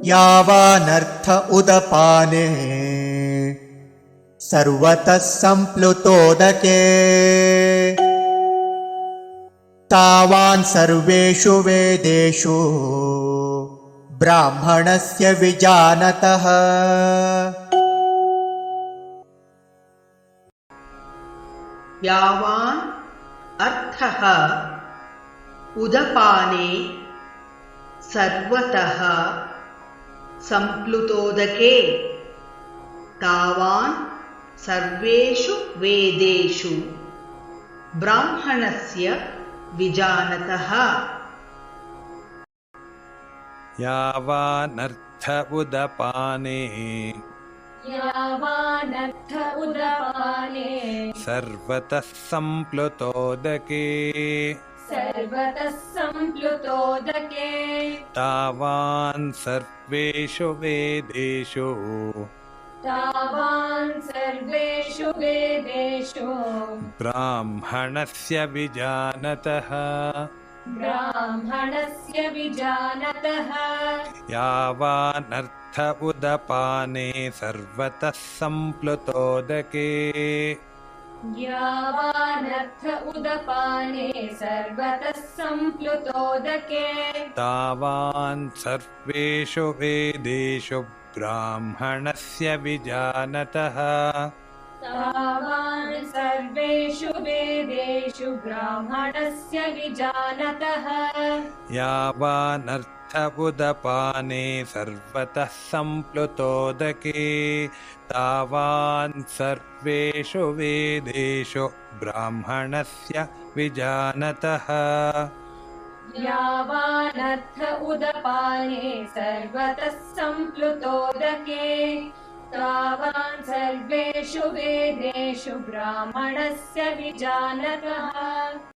यावानर्थ उदपाने सर्वतः सम्प्लुतोदके तावान् सर्वेषु वेदेषु ब्राह्मणस्य विजानतः। यावान् अर्थः उदपाने सर्वतः सम्प्लुतोदके तावान् सर्वेषु वेदेषु ब्राह्मणस्य विजानतः। यावानर्थ उदपाने सर्वतः सम्प्लुतोदके तावान् सर्वेषु वेदेषु ब्राह्मणस्य विजानतः। यावानर्थ उदपाने सर्वतः सम्प्लुतोदके तावान् सर्वेषु वेदेषु ब्राह्मणस्य विजानतः। यावानर्थ उदपाने सर्वतः सम्प्लुतोदके तावान् सर्वेषु वेदेषु ब्राह्मणस्य विजानतः। यावानर्थ उदपाने सर्वतः सम्प्लुतोदके तावान् सर्वेषु वेदेषु ब्राह्मणस्य विजानतः।